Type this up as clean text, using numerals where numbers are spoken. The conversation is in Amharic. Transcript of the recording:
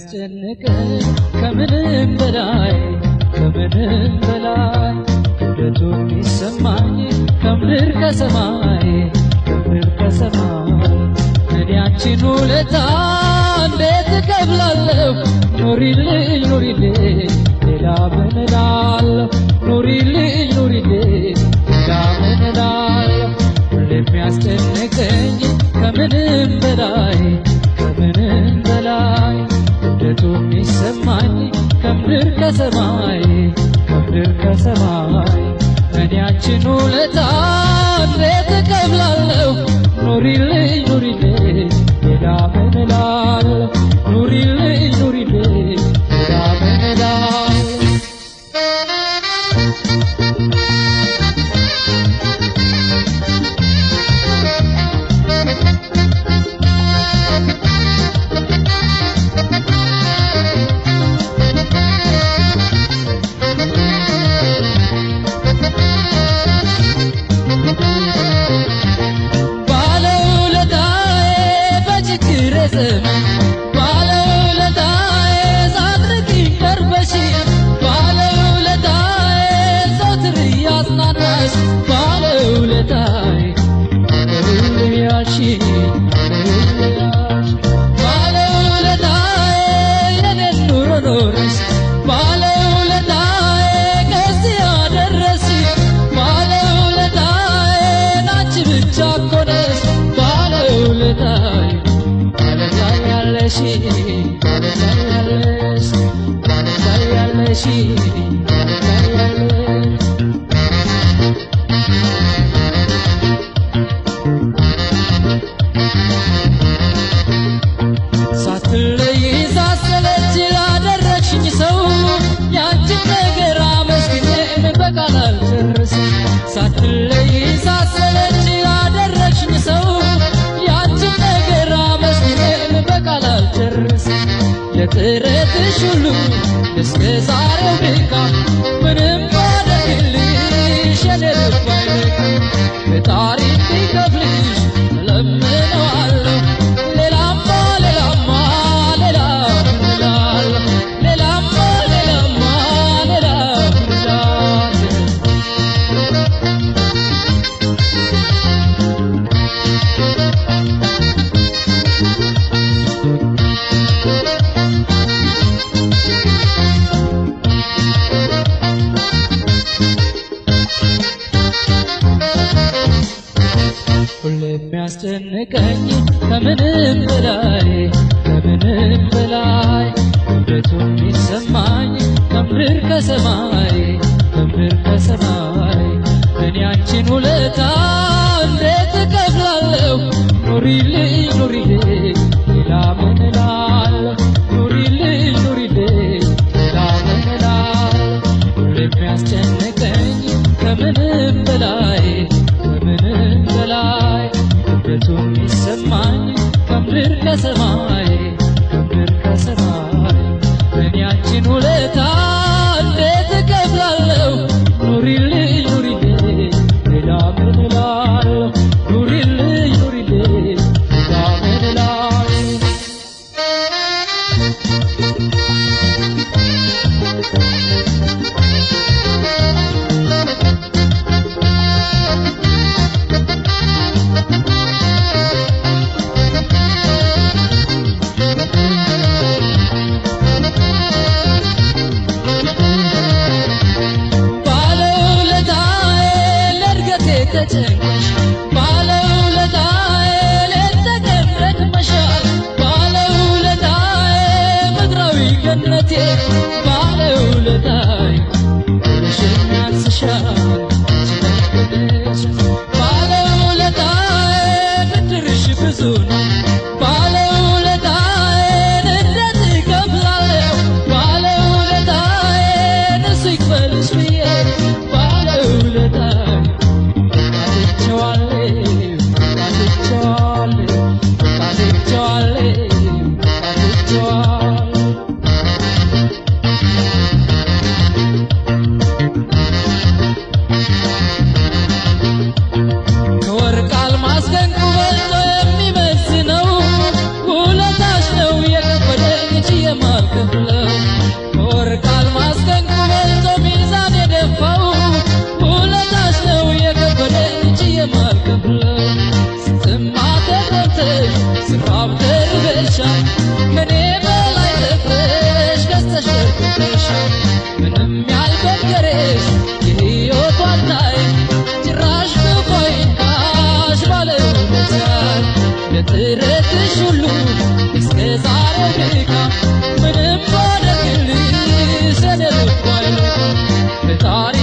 የሚያስጨንቀኝ ከምንም በላይ ክብደቱ የሚሰማኝ ከምድር ከሰማይ እኔ አንቺን ውለታ እንዴት እከፍላለሁ? ኑሪልኝ ሌላ ምን እላለሁ? ኑሪልኝ ሌላ ምን እላለሁ? የሚያስጨንቀኝ ከምንም በላይ ክብደቱ የሚሰማኝ ከምድር ከሰማይ እኔ አንቺን ውለታ እንዴት እከፍላለሁ? ኑሪልኝ ሌላ ምን እላለሁ? ኑሪልኝ ሌላ ምን እላለሁ? ባለውለታዬ ሳትርቂኝ ቀርበሽ ባለውለታዬ ዘወትር እያጽናናሽ ባለውለታዬ ያልሽኝ ባለውለታዬ የኔን ኑሮ ኖረሽ ባለውለታዬ ከዚህ ያደረስሽ ባለውለታዬ አንቺ ብቻ እኮ ነሽ ባለውለታዬ ሳትለይ ሳሰለች ላደረግሽኝ ሰው ያንቺን ነገር አመስግኜ በቃል አልጨርስም። ሳትለይ ሳሰለች ላደረግሽኝ ሰው ያንቺን ነገር አመስግኜ በቃል አልጨርስም። ለጥረትሽ ሁሉ እስከ ዛሬው ድካም ምንም ባደርግልሽ የኔ ልብ አይበቃም። ፈጣሪ እንዲከፍልሽ እለምነዋለሁ ሌላማ የሚያስጨንቀኝ ከምንም በላይ ክብደቱ የሚሰማኝ ከምድር ከሰማይ እኔ አንቺን ውለታ እንዴት እከፍላለሁ? ኑሪልኝ ሌላ ምን እላለሁ? ኑሪልኝ ሌላ ምን እላለሁ? የሚያስጨንቀኝ ከምንም በላይ ክብደቱ የሚሰማኝ ከምድር ከሰማይ እኔ አንቺን ውለታ እንዴት እከፍላለሁ? ኑሪልኝ ሌላ ምን እላለሁ? ኑሪልኝ ሌላ ምን እላለሁ? ተጨንቀሽ ባለውለታዬ ለተቀን ደክመሻል ባለውለታዬ ምድራዊ ገነቴ ባለውለታዬ ብለሽኝ ያንስሻል ባለውለታዬ ብድርሽ ብዙ ነው ባለውለታዬ እንዴት እከፍላለሁ ባለውለታዬ እሱ ይክፈልሽ ብዬ ባለውለታዬ ከወርቅ አልማዝ ከዕንቁ በልጦ የሚመስነው ውለታሽ ነው የከበደኝ የማል ይገልጻል የጥረትሽ ሁሉ እስከ ዛሬው ድካም ምንም ባደርግልሽ እኔ ልብ አይልም ፈጣሪ